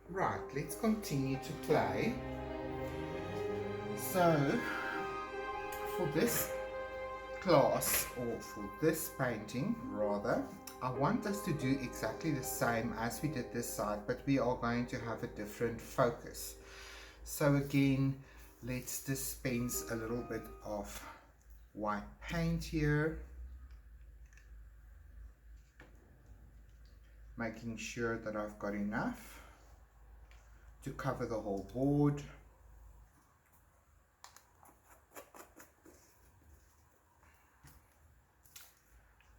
Right, let's continue to play. So, for this class, or for this painting rather, I want us to do exactly the same as we did this side, but we are going to have a different focus. So again, let's dispense a little bit of white paint here, making sure that I've got enough to cover the whole board.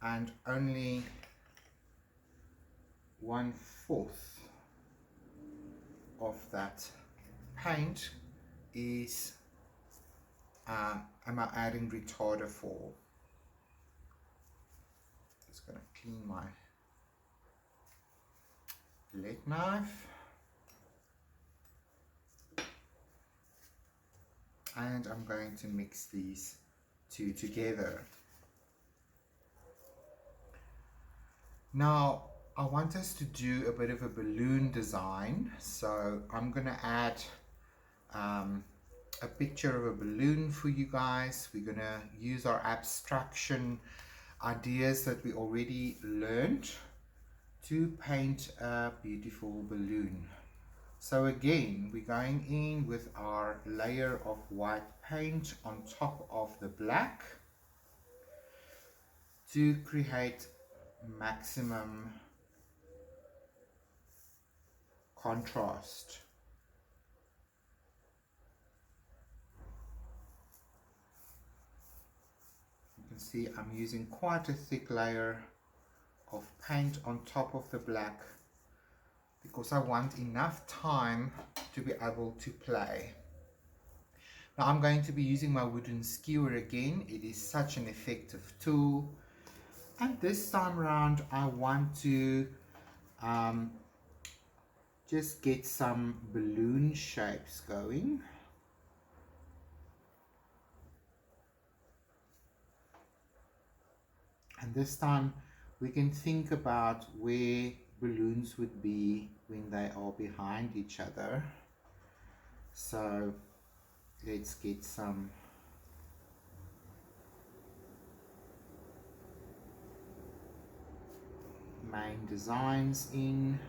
And only 1/4 of that paint is am I adding retarder for. Just going to clean my palette knife, and I'm going to mix these two together. Now I want us to do a bit of a balloon design, so I'm going to add a picture of a balloon for you guys. We're going to use our abstraction ideas that we already learned to paint a beautiful balloon. So again, we're going in with our layer of white paint on top of the black to create maximum contrast. You can see I'm using quite a thick layer of paint on top of the black because I want enough time to be able to play. Now I'm going to be using my wooden skewer again. It is such an effective tool. And this time around I want to just get some balloon shapes going. And this time we can think about where balloons would be when they are behind each other. So let's get some main designs in.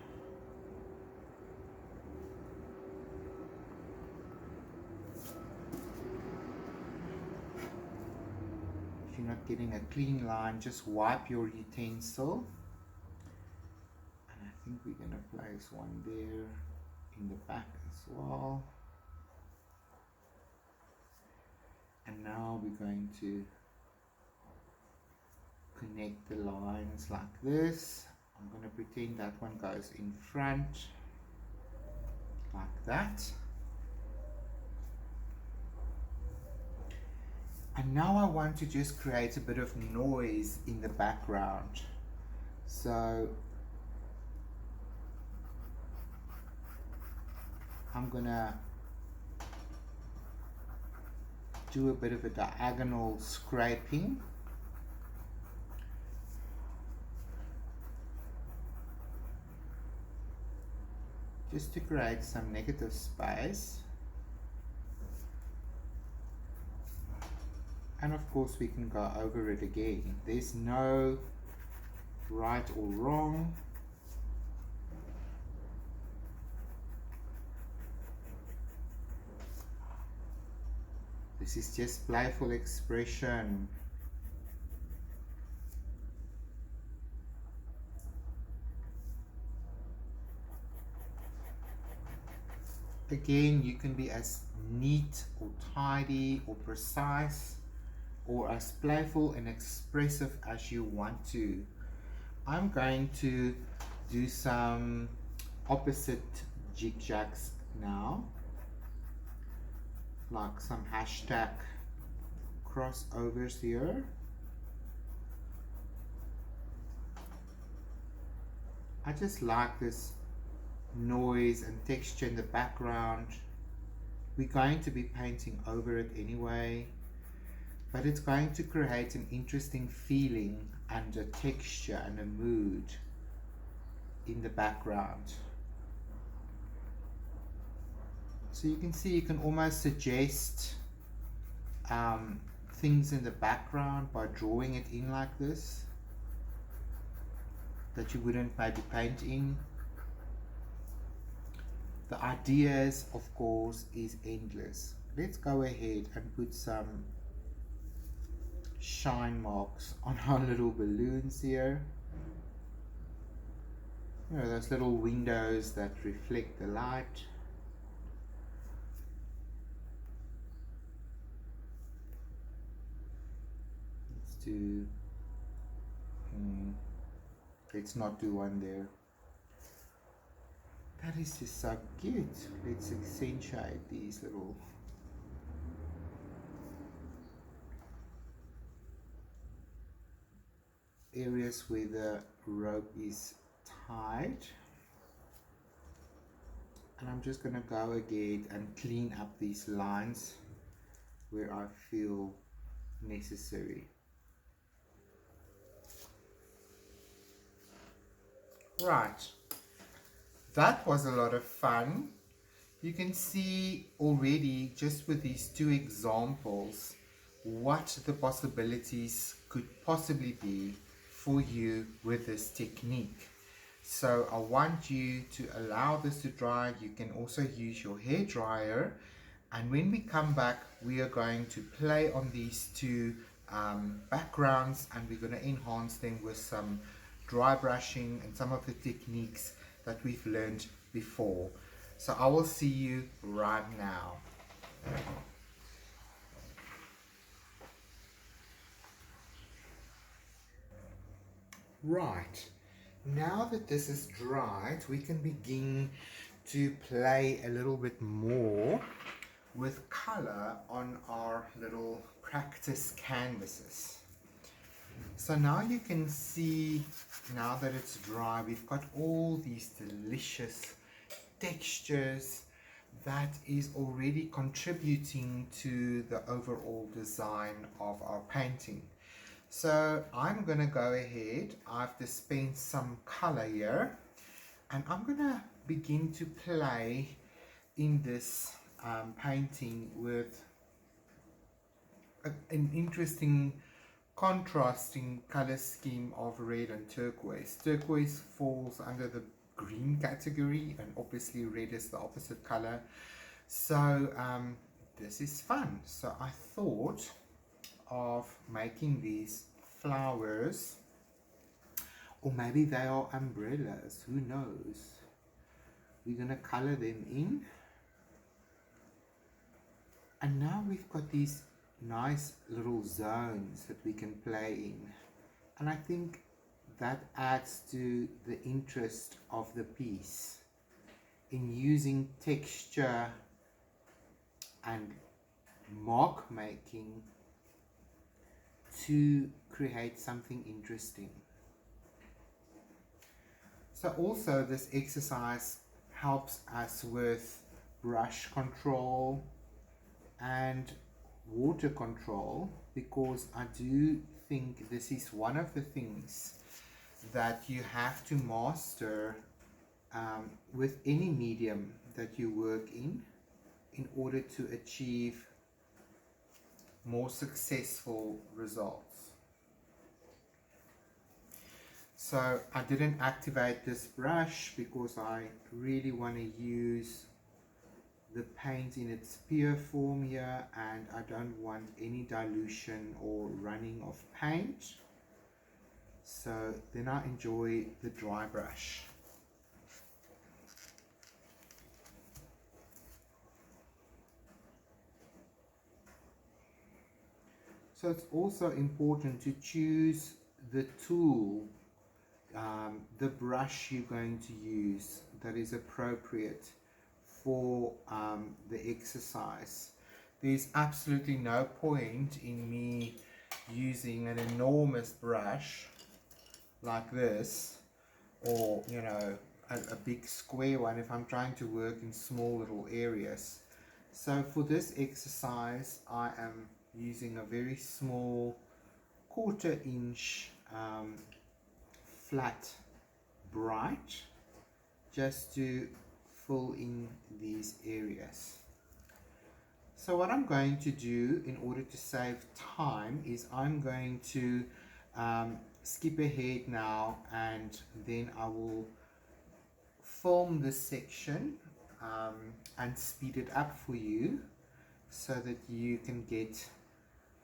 If you're not getting a clean line, just wipe your utensil. And I think we're going to place one there in the back as well. And now we're going to connect the lines like this. I'm going to pretend that one goes in front like that. And now I want to just create a bit of noise in the background. So I'm gonna do a bit of a diagonal scraping. Just to create some negative space. And of course we can go over it again. There's no right or wrong. This is just playful expression. Again, you can be as neat or tidy or precise or as playful and expressive as you want to. I'm going to do some opposite jig-jags now, like some hashtag crossovers here. I just like this noise and texture in the background. We're going to be painting over it anyway, but it's going to create an interesting feeling and a texture and a mood in the background. So you can see you can almost suggest things in the background by drawing it in like this that you wouldn't maybe paint in. The ideas, of course, is endless. Let's go ahead and put some shine marks on our little balloons here. You know, those little windows that reflect the light. Let's do, let's not do one there. That is just so cute. Let's accentuate these little areas where the rope is tied. And I'm just going to go again and clean up these lines where I feel necessary. Right. That was a lot of fun. You can see already just with these two examples what the possibilities could possibly be for you with this technique. So I want you to allow this to dry. You can also use your hair dryer, and when we come back we are going to play on these two backgrounds, and we're going to enhance them with some dry brushing and some of the techniques that we've learned before. So I will see you right now. Right, now that this is dried, we can begin to play a little bit more with color on our little practice canvases. So now you can see, now that it's dry, we've got all these delicious textures that is already contributing to the overall design of our painting. So I'm going to go ahead, I've dispensed some color here, and I'm going to begin to play in this painting with an interesting contrasting color scheme of red and turquoise. Turquoise falls under the green category, and obviously red is the opposite color. So this is fun. So I thought of making these flowers, or maybe they are umbrellas, who knows. We're going to color them in, and now we've got these nice little zones that we can play in, and I think that adds to the interest of the piece in using texture and mark making to create something interesting. So also this exercise helps us with brush control and water control, because I do think this is one of the things that you have to master with any medium that you work in order to achieve more successful results. So I didn't activate this brush because I really want to use the paint in its pure form here, and I don't want any dilution or running of paint. So then I enjoy the dry brush. So it's also important to choose the tool, the brush you're going to use that is appropriate for the exercise. There's absolutely no point in me using an enormous brush like this, or you know, a big square one if I'm trying to work in small little areas. So for this exercise I am using a very small 1/4 inch flat bright, just to fill in these areas. So what I'm going to do in order to save time is I'm going to skip ahead now, and then I will film this section and speed it up for you so that you can get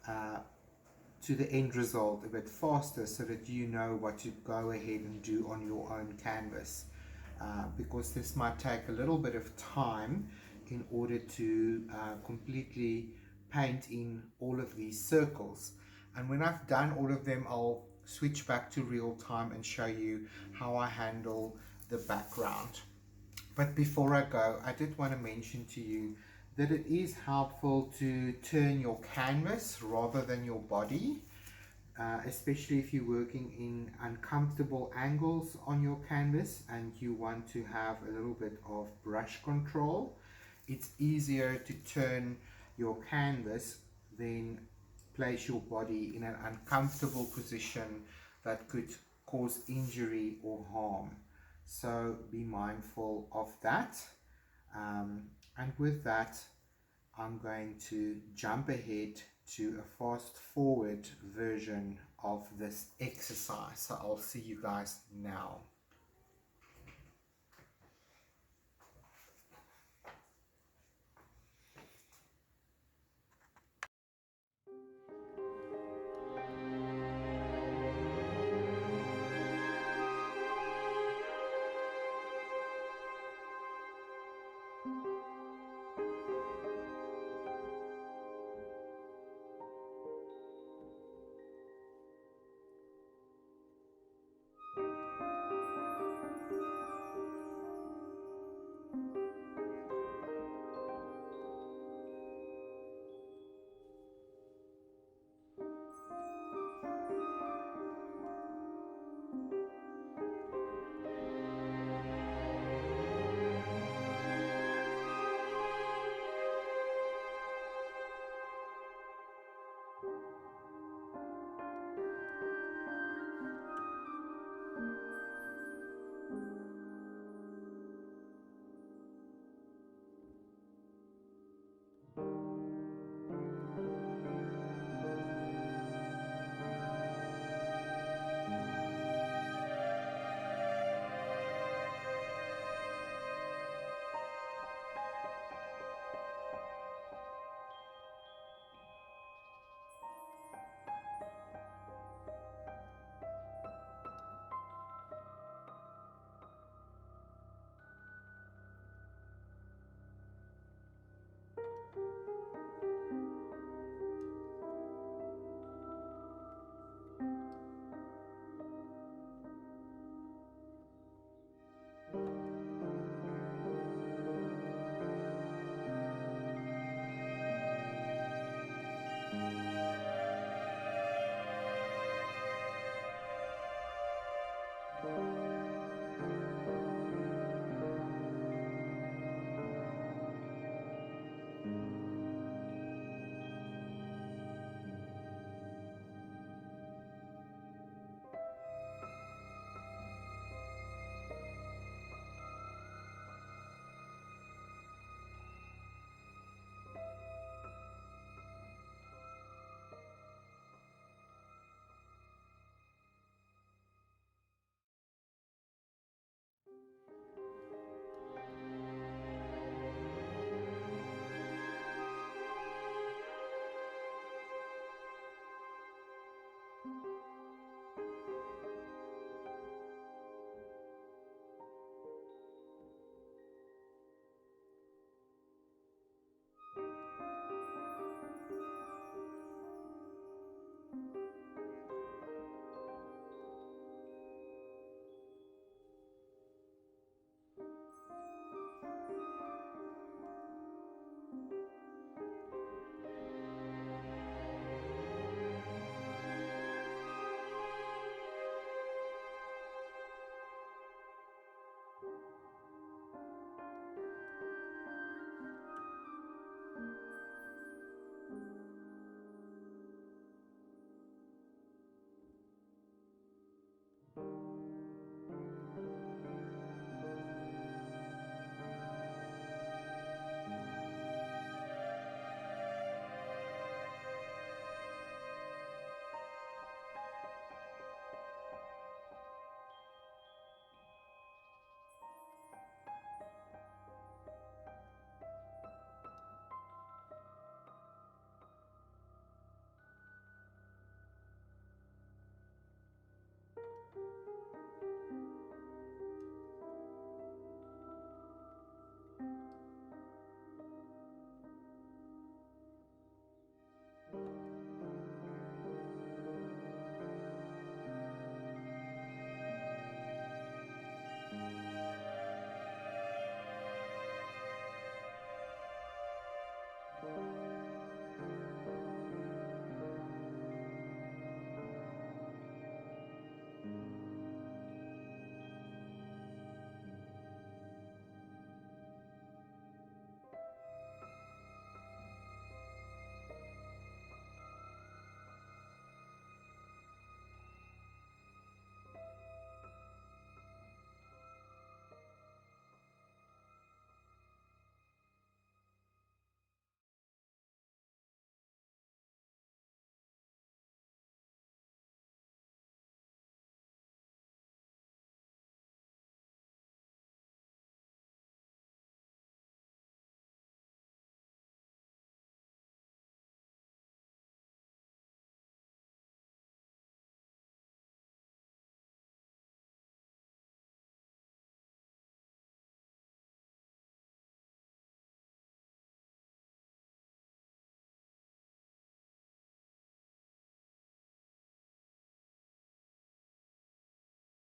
to the end result a bit faster, so that you know what to go ahead and do on your own canvas, because this might take a little bit of time in order to completely paint in all of these circles. And when I've done all of them, I'll switch back to real time and show you how I handle the background. But before I go, I did want to mention to you that it is helpful to turn your canvas rather than your body, especially if you're working in uncomfortable angles on your canvas and you want to have a little bit of brush control. It's easier to turn your canvas than place your body in an uncomfortable position that could cause injury or harm. So be mindful of that. And with that, I'm going to jump ahead to a fast forward version of this exercise. So I'll see you guys now.